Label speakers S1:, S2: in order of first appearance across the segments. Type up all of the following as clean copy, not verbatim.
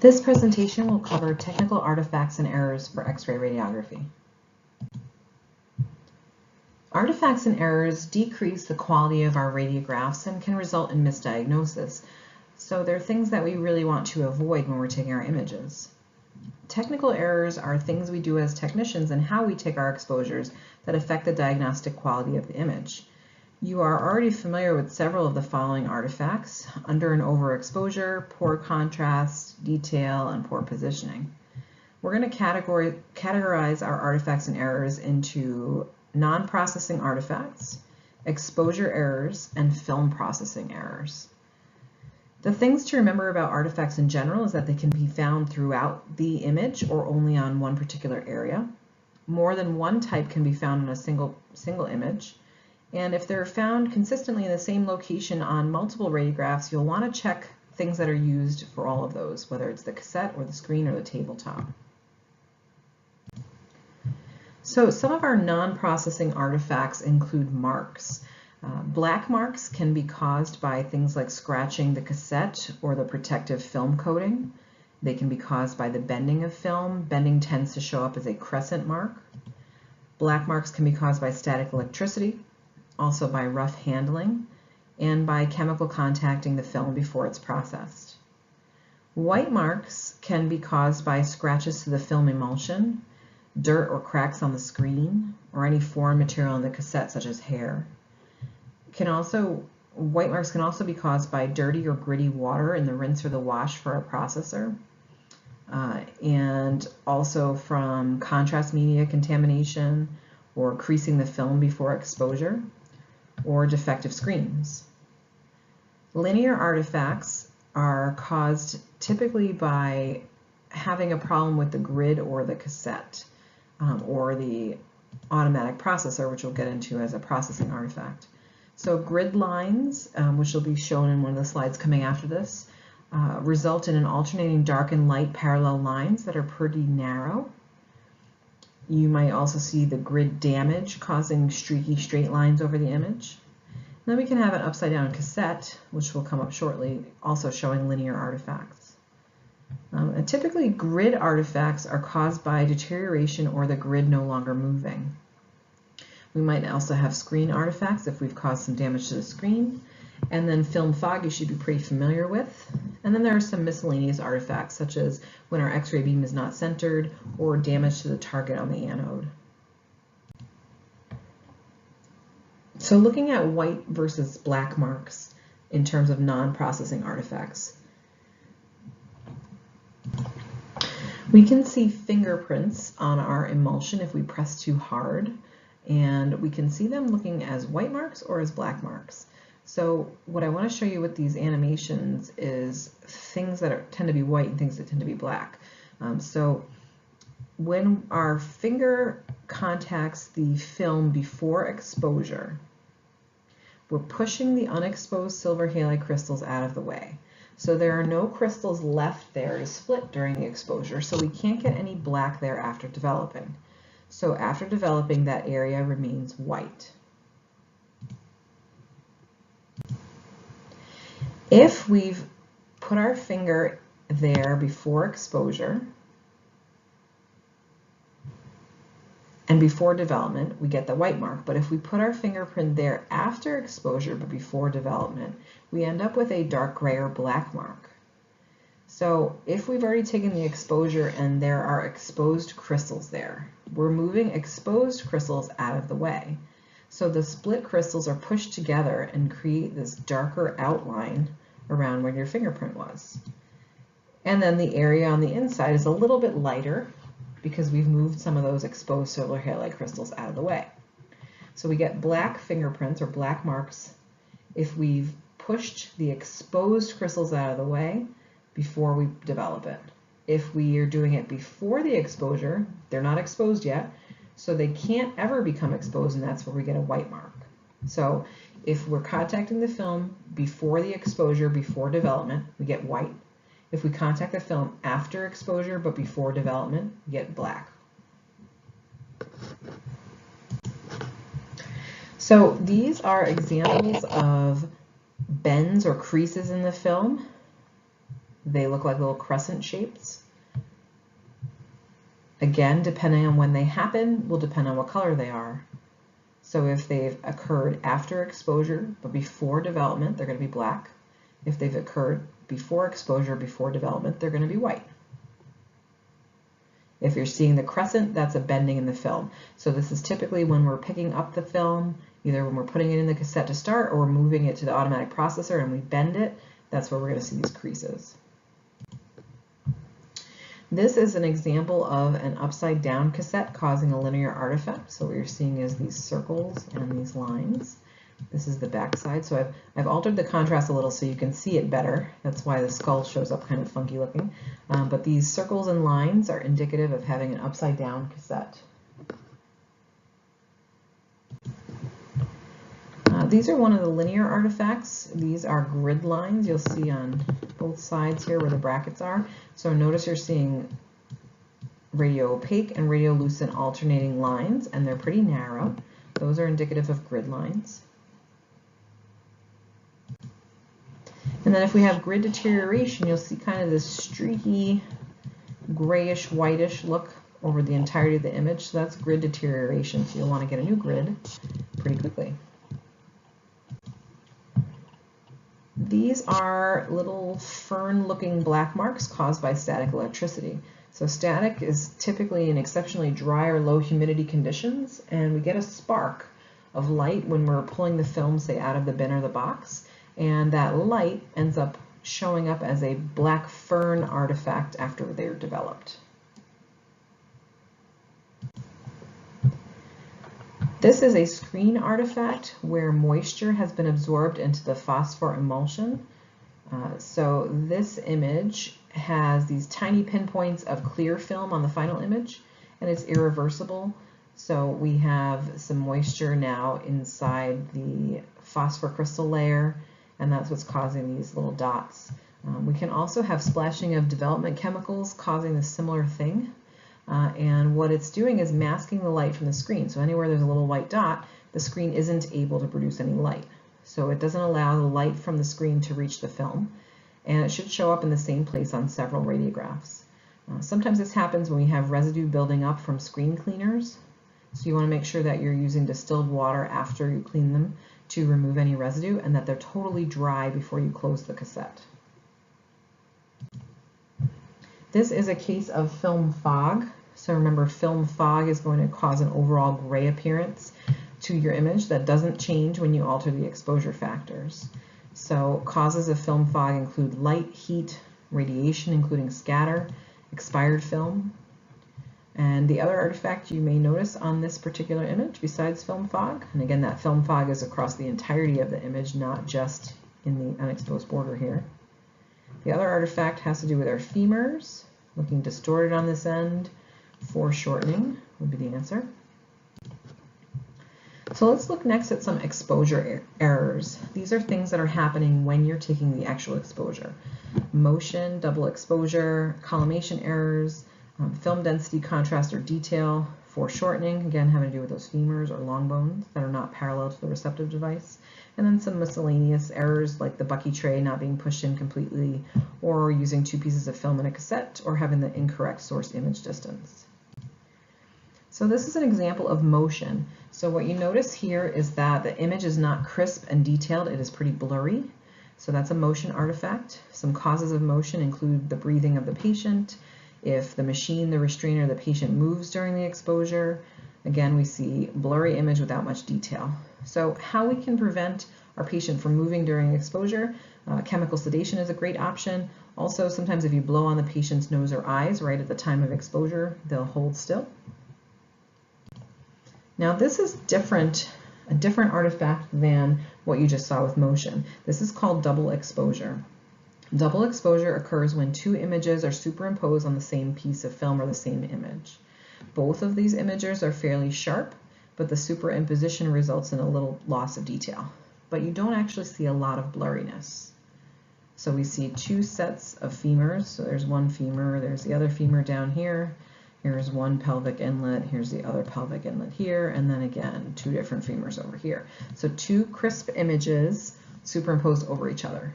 S1: This presentation will cover technical artifacts and errors for X-ray radiography. Artifacts and errors decrease the quality of our radiographs and can result in misdiagnosis. So they're things that we really want to avoid when we're taking our images. Technical errors are things we do as technicians and how we take our exposures that affect the diagnostic quality of the image. You are already familiar with several of the following artifacts: under and overexposure, poor contrast, detail, and poor positioning. We're going to categorize our artifacts and errors into non-processing artifacts, exposure errors, and film processing errors. The things to remember about artifacts in general is that they can be found throughout the image or only on one particular area. More than one type can be found in a single image. And if they're found consistently in the same location on multiple radiographs, you'll want to check things that are used for all of those, whether it's the cassette or the screen or the tabletop. So some of our non-processing artifacts include marks. Black marks can be caused by things like scratching the cassette or the protective film coating. They can be caused by the bending of film. Bending tends to show up as a crescent mark. Black marks can be caused by static electricity, also by rough handling, and by chemical contacting the film before it's processed. White marks can be caused by scratches to the film emulsion, dirt or cracks on the screen, or any foreign material in the cassette such as hair. White marks can also be caused by dirty or gritty water in the rinse or the wash for a processor, and also from contrast media contamination or creasing the film before exposure, or defective screens. Linear artifacts are caused typically by having a problem with the grid or the cassette, or the automatic processor, which we'll get into as a processing artifact. So grid lines, which will be shown in one of the slides coming after this, result in an alternating dark and light parallel lines that are pretty narrow. You might also see the grid damage causing streaky straight lines over the image. Then we can have an upside down cassette, which will come up shortly, also showing linear artifacts. And typically grid artifacts are caused by deterioration or the grid no longer moving. We might also have screen artifacts if we've caused some damage to the screen. And then film fog you should be pretty familiar with. And then there are some miscellaneous artifacts, such as when our X-ray beam is not centered or damage to the target on the anode. So looking at white versus black marks in terms of non-processing artifacts, we can see fingerprints on our emulsion if we press too hard, and we can see them looking as white marks or as black marks. So what I want to show you with these animations is things that tend to be white and things that tend to be black. So when our finger contacts the film before exposure, we're pushing the unexposed silver halide crystals out of the way. So there are no crystals left there to split during the exposure, so we can't get any black there after developing. So after developing, that area remains white. If we've put our finger there before exposure and before development, we get the white mark. But if we put our fingerprint there after exposure but before development, we end up with a dark gray or black mark. So if we've already taken the exposure and there are exposed crystals there, we're moving exposed crystals out of the way. So the split crystals are pushed together and create this darker outline around where your fingerprint was. And then the area on the inside is a little bit lighter because we've moved some of those exposed silver halide crystals out of the way. So we get black fingerprints or black marks if we've pushed the exposed crystals out of the way before we develop it. If we are doing it before the exposure, they're not exposed yet, so they can't ever become exposed, and that's where we get a white mark. So if we're contacting the film before the exposure, before development, we get white. If we contact the film after exposure but before development, we get black. So these are examples of bends or creases in the film. They look like little crescent shapes. Again, depending on when they happen, will depend on what color they are. So if they've occurred after exposure but before development, they're going to be black. If they've occurred before exposure, before development, they're going to be white. If you're seeing the crescent, that's a bending in the film. So this is typically when we're picking up the film, either when we're putting it in the cassette to start or we're moving it to the automatic processor and we bend it, that's where we're going to see these creases. This is an example of an upside down cassette causing a linear artifact. So what you're seeing is these circles and these lines. This is the back side. So I've altered the contrast a little so you can see it better. That's why the skull shows up kind of funky looking. But these circles and lines are indicative of having an upside down cassette. These are one of the linear artifacts. These are grid lines you'll see on both sides here where the brackets are. So notice you're seeing radio opaque and radiolucent alternating lines, and they're pretty narrow. Those are indicative of grid lines. And then if we have grid deterioration, you'll see kind of this streaky, grayish, whitish look over the entirety of the image. So that's grid deterioration. So you'll want to get a new grid pretty quickly. These are little fern-looking black marks caused by static electricity. So static is typically in exceptionally dry or low humidity conditions, and we get a spark of light when we're pulling the film, say, out of the bin or the box, and that light ends up showing up as a black fern artifact after they're developed. This is a screen artifact where moisture has been absorbed into the phosphor emulsion. So this image has these tiny pinpoints of clear film on the final image, and it's irreversible. So we have some moisture now inside the phosphor crystal layer, and that's what's causing these little dots. We can also have splashing of development chemicals causing a similar thing. And what it's doing is masking the light from the screen. So anywhere there's a little white dot, the screen isn't able to produce any light. So it doesn't allow the light from the screen to reach the film. And it should show up in the same place on several radiographs. Sometimes this happens when we have residue building up from screen cleaners. So you want to make sure that you're using distilled water after you clean them to remove any residue, and that they're totally dry before you close the cassette. This is a case of film fog. So remember, film fog is going to cause an overall gray appearance to your image that doesn't change when you alter the exposure factors. So causes of film fog include light, heat, radiation, including scatter, expired film. And the other artifact you may notice on this particular image besides film fog, and again, that film fog is across the entirety of the image, not just in the unexposed border here. The other artifact has to do with our femurs, looking distorted on this end. Foreshortening would be the answer. So let's look next at some exposure errors. These are things that are happening when you're taking the actual exposure. Motion, double exposure, collimation errors, film density, contrast, or detail, foreshortening, again having to do with those femurs or long bones that are not parallel to the receptive device, and then some miscellaneous errors like the Bucky tray not being pushed in completely, or using two pieces of film in a cassette, or having the incorrect source image distance. So this is an example of motion. So what you notice here is that the image is not crisp and detailed, it is pretty blurry. So that's a motion artifact. Some causes of motion include the breathing of the patient, if the machine, the restrainer, the patient moves during the exposure. Again, we see blurry image without much detail. So how we can prevent our patient from moving during exposure, chemical sedation is a great option. Also, sometimes if you blow on the patient's nose or eyes right at the time of exposure, they'll hold still. Now this is a different artifact than what you just saw with motion. This is called double exposure. Double exposure occurs when two images are superimposed on the same piece of film or the same image. Both of these images are fairly sharp, but the superimposition results in a little loss of detail. But you don't actually see a lot of blurriness. So we see two sets of femurs. So there's one femur, there's the other femur down here. Here's one pelvic inlet, here's the other pelvic inlet here, and then again, two different femurs over here. So two crisp images superimposed over each other.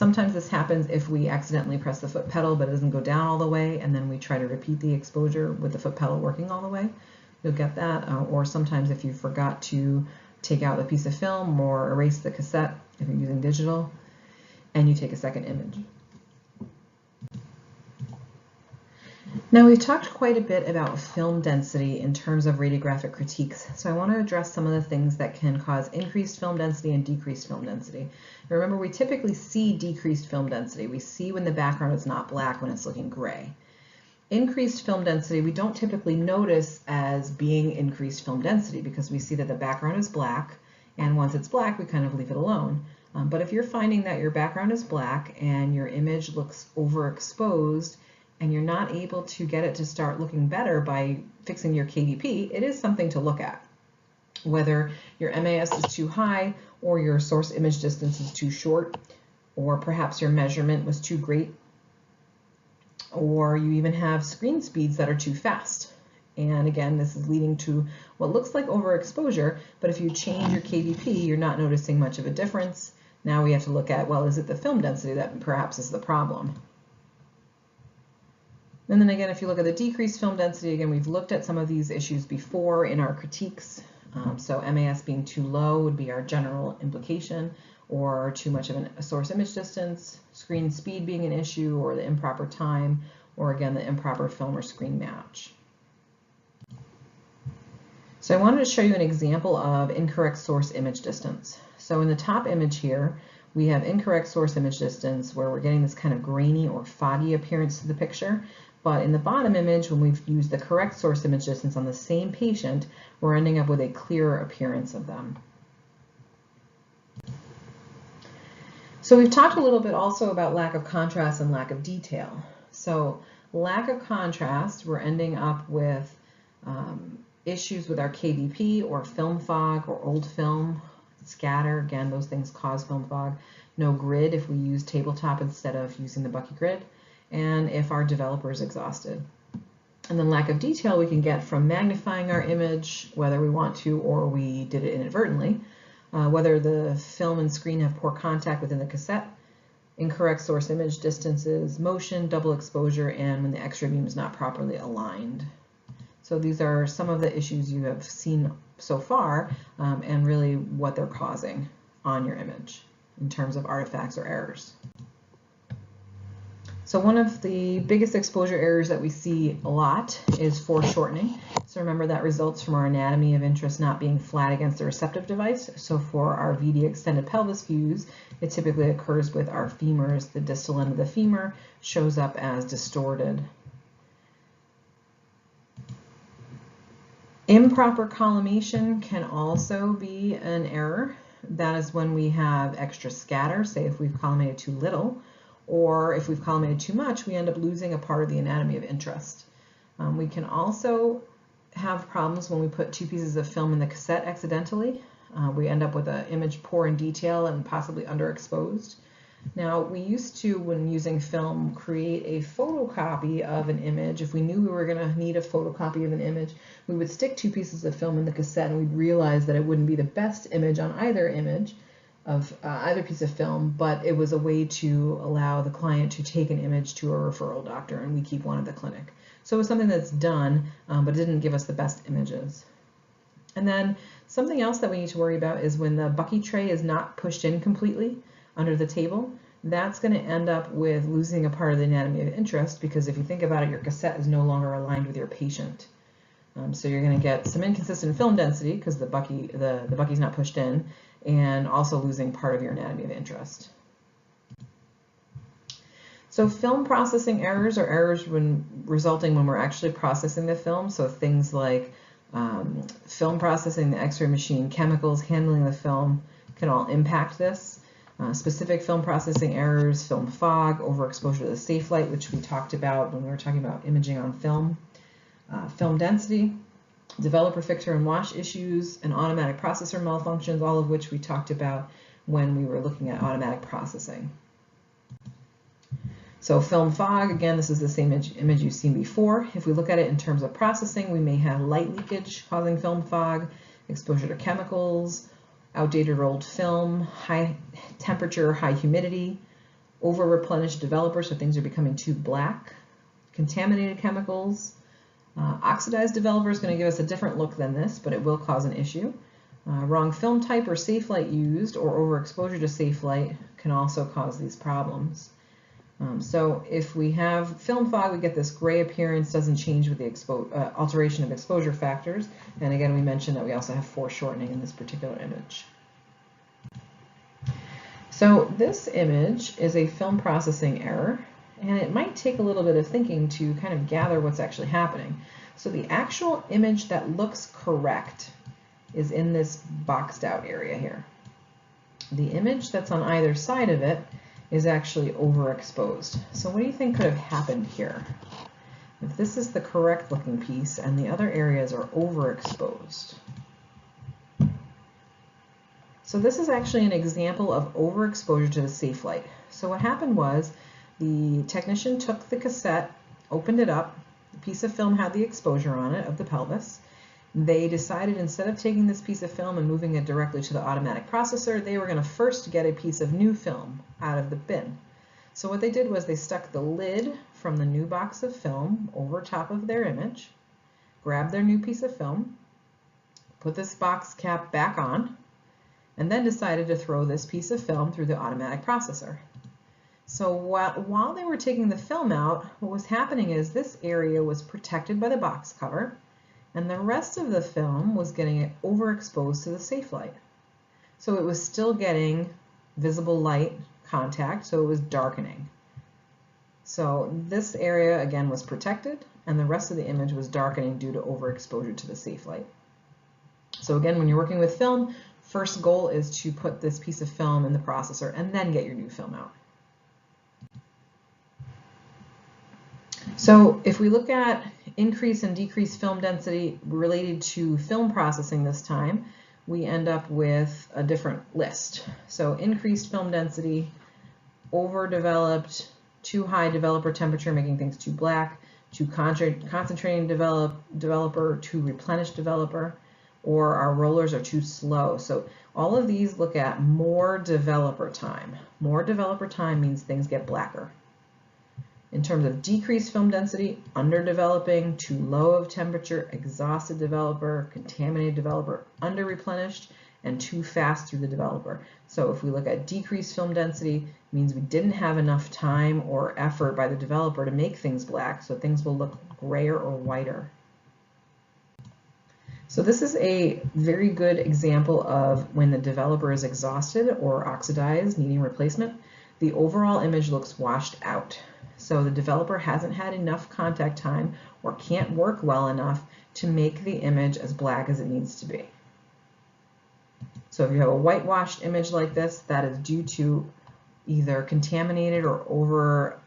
S1: Sometimes this happens if we accidentally press the foot pedal but it doesn't go down all the way, and then we try to repeat the exposure with the foot pedal working all the way. You'll get that. Or sometimes if you forgot to take out the piece of film or erase the cassette, if you're using digital, and you take a second image. Now, we've talked quite a bit about film density in terms of radiographic critiques, so I want to address some of the things that can cause increased film density and decreased film density. Remember, we typically see decreased film density. We see when the background is not black, when it's looking gray. Increased film density we don't typically notice as being increased film density because we see that the background is black, and once it's black we kind of leave it alone. But if you're finding that your background is black and your image looks overexposed and you're not able to get it to start looking better by fixing your KVP, it is something to look at. Whether your MAS is too high or your source image distance is too short, or perhaps your measurement was too great, or you even have screen speeds that are too fast. And again, this is leading to what looks like overexposure, but if you change your KVP, you're not noticing much of a difference. Now we have to look at, well, is it the film density that perhaps is the problem? And then again, if you look at the decreased film density, again, we've looked at some of these issues before in our critiques. So MAS being too low would be our general implication, or too much of a source image distance, screen speed being an issue, or the improper time, or again, the improper film or screen match. So I wanted to show you an example of incorrect source image distance. So in the top image here, we have incorrect source image distance where we're getting this kind of grainy or foggy appearance to the picture. But in the bottom image, when we've used the correct source image distance on the same patient, we're ending up with a clearer appearance of them. So we've talked a little bit also about lack of contrast and lack of detail. So lack of contrast, we're ending up with issues with our KVP or film fog or old film, scatter, again, those things cause film fog. No grid if we use tabletop instead of using the Bucky grid, and if our developer is exhausted. And then lack of detail we can get from magnifying our image, whether we want to or we did it inadvertently, whether the film and screen have poor contact within the cassette, incorrect source image distances, motion, double exposure, and when the X-ray beam is not properly aligned. So these are some of the issues you have seen so far, and really what they're causing on your image in terms of artifacts or errors. So one of the biggest exposure errors that we see a lot is foreshortening. So remember that results from our anatomy of interest not being flat against the receptive device. So for our VD extended pelvis views, it typically occurs with our femurs. The distal end of the femur shows up as distorted. Improper collimation can also be an error. That is when we have extra scatter, say if we've collimated too little, or if we've collimated too much, we end up losing a part of the anatomy of interest. We can also have problems when we put two pieces of film in the cassette accidentally. We end up with an image poor in detail and possibly underexposed. Now, we used to, when using film, create a photocopy of an image. If we knew we were going to need a photocopy of an image, we would stick two pieces of film in the cassette, and we'd realize that it wouldn't be the best image on either image of either piece of film, but it was a way to allow the client to take an image to a referral doctor, and we keep one at the clinic. So it was something that's done, but didn't give us the best images. And then something else that we need to worry about is when the Bucky tray is not pushed in completely under the table, that's going to end up with losing a part of the anatomy of interest, because if you think about it, your cassette is no longer aligned with your patient. So you're going to get some inconsistent film density because the Bucky's not pushed in, and also losing part of your anatomy of interest. So film processing errors are errors resulting when we're actually processing the film. So things like film processing, the X-ray machine, chemicals, handling the film can all impact this. Specific film processing errors, film fog, overexposure to the safe light, which we talked about when we were talking about imaging on film, film density, developer fixer and wash issues, and automatic processor malfunctions, all of which we talked about when we were looking at automatic processing. So film fog, again, this is the same image you've seen before. If we look at it in terms of processing, we may have light leakage causing film fog, exposure to chemicals, outdated or old film, high temperature, high humidity, over-replenished developer, so things are becoming too black, contaminated chemicals. Oxidized developer is going to give us a different look than this, but it will cause an issue. Wrong film type or safe light used, or overexposure to safe light can also cause these problems. So if we have film fog, we get this gray appearance, doesn't change with the alteration of exposure factors. And again, we mentioned that we also have foreshortening in this particular image. So this image is a film processing error, and it might take a little bit of thinking to kind of gather what's actually happening. So the actual image that looks correct is in this boxed out area here. The image that's on either side of it is actually overexposed. So what do you think could have happened here? If this is the correct looking piece and the other areas are overexposed. So this is actually an example of overexposure to the safe light. So what happened was the technician took the cassette, opened it up, the piece of film had the exposure on it of the pelvis. They decided instead of taking this piece of film and moving it directly to the automatic processor, they were going to first get a piece of new film out of the bin. So what they did was they stuck the lid from the new box of film over top of their image, grabbed their new piece of film, put this box cap back on, and then decided to throw this piece of film through the automatic processor. So while they were taking the film out, what was happening is this area was protected by the box cover, and the rest of the film was getting overexposed to the safe light. So it was still getting visible light contact, so it was darkening. So this area again was protected, and the rest of the image was darkening due to overexposure to the safe light. So again, when you're working with film, first goal is to put this piece of film in the processor and then get your new film out. So if we look at increase and decrease film density related to film processing this time, we end up with a different list. So increased film density, overdeveloped, too high developer temperature making things too black, too concentrating developer, too replenished developer, or our rollers are too slow. So all of these look at more developer time. More developer time means things get blacker. In terms of decreased film density, underdeveloping, too low of temperature, exhausted developer, contaminated developer, under-replenished, and too fast through the developer. So if we look at decreased film density, it means we didn't have enough time or effort by the developer to make things black, so things will look grayer or whiter. So this is a very good example of when the developer is exhausted or oxidized, needing replacement. The overall image looks washed out. So the developer hasn't had enough contact time or can't work well enough to make the image as black as it needs to be. So if you have a whitewashed image like this, that is due to either contaminated or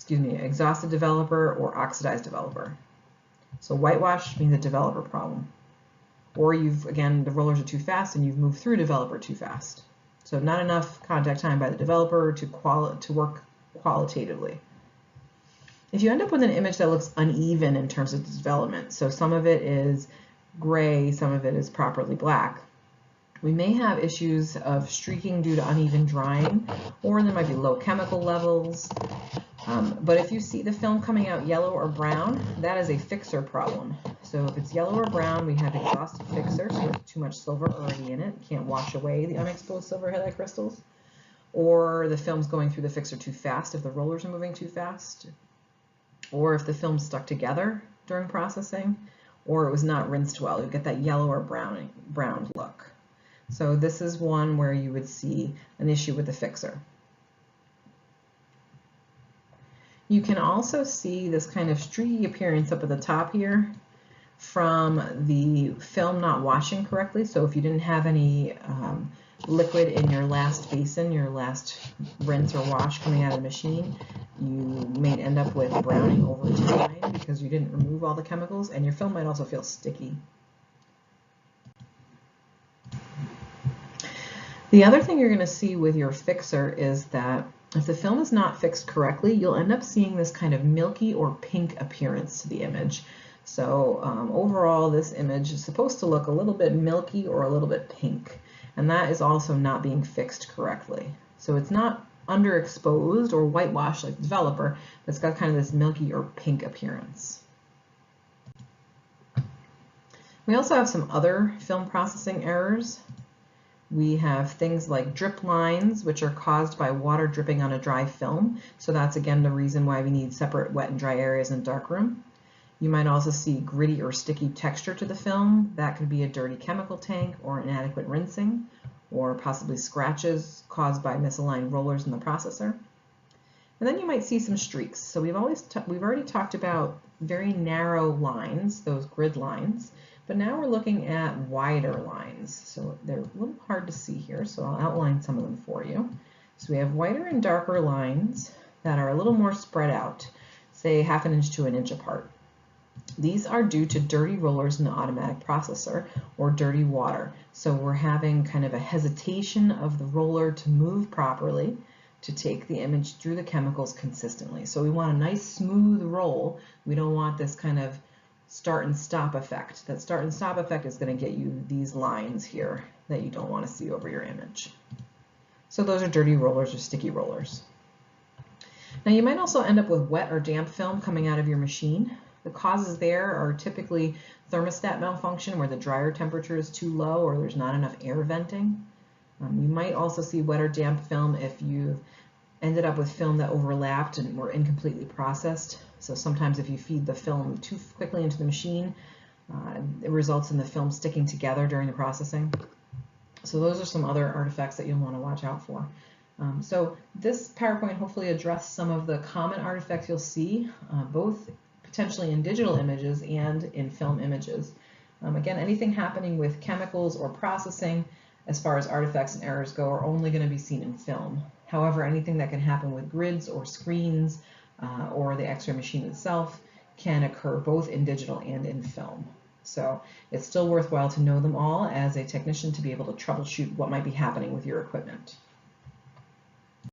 S1: exhausted developer or oxidized developer. So whitewash means a developer problem. Or again, the rollers are too fast and you've moved through developer too fast. So not enough contact time by the developer to work qualitatively. If you end up with an image that looks uneven in terms of development, so some of it is gray, some of it is properly black, we may have issues of streaking due to uneven drying, or there might be low chemical levels. But if you see the film coming out yellow or brown, that is a fixer problem. So if it's yellow or brown, we have exhausted fixer, so there's too much silver already in it, can't wash away the unexposed silver halide crystals. Or the film's going through the fixer too fast if the rollers are moving too fast, or if the film's stuck together during processing, or it was not rinsed well. You get that yellow or brown look. So this is one where you would see an issue with the fixer. You can also see this kind of streaky appearance up at the top here from the film not washing correctly. So if you didn't have any liquid in your last basin, your last rinse or wash coming out of the machine, you may end up with browning over time because you didn't remove all the chemicals, and your film might also feel sticky. The other thing you're going to see with your fixer is that if the film is not fixed correctly, you'll end up seeing this kind of milky or pink appearance to the image. So overall, this image is supposed to look a little bit milky or a little bit pink, and that is also not being fixed correctly. So it's not underexposed or whitewashed like the developer, that's got kind of this milky or pink appearance. We also have some other film processing errors. We have things like drip lines, which are caused by water dripping on a dry film. So that's again the reason why we need separate wet and dry areas in darkroom. You might also see gritty or sticky texture to the film. That could be a dirty chemical tank or inadequate rinsing, or possibly scratches caused by misaligned rollers in the processor. And then you might see some streaks. So we've already talked about very narrow lines, those grid lines, but now we're looking at wider lines. So they're a little hard to see here, so I'll outline some of them for you. So we have wider and darker lines that are a little more spread out, say 1/2 inch to 1 inch apart. These are due to dirty rollers in the automatic processor or dirty water. So we're having kind of a hesitation of the roller to move properly to take the image through the chemicals consistently. So we want a nice smooth roll. We don't want this kind of start and stop effect. That start and stop effect is going to get you these lines here that you don't want to see over your image. So those are dirty rollers or sticky rollers. Now you might also end up with wet or damp film coming out of your machine. The causes there are typically thermostat malfunction where the dryer temperature is too low or there's not enough air venting. You might also see wet or damp film if you ended up with film that overlapped and were incompletely processed. So sometimes if you feed the film too quickly into the machine, it results in the film sticking together during the processing. So those are some other artifacts that you'll want to watch out for. So this PowerPoint hopefully addressed some of the common artifacts you'll see, both potentially in digital images and in film images. Again, anything happening with chemicals or processing as far as artifacts and errors go are only going to be seen in film. However, anything that can happen with grids or screens or the X-ray machine itself can occur both in digital and in film. So it's still worthwhile to know them all as a technician to be able to troubleshoot what might be happening with your equipment.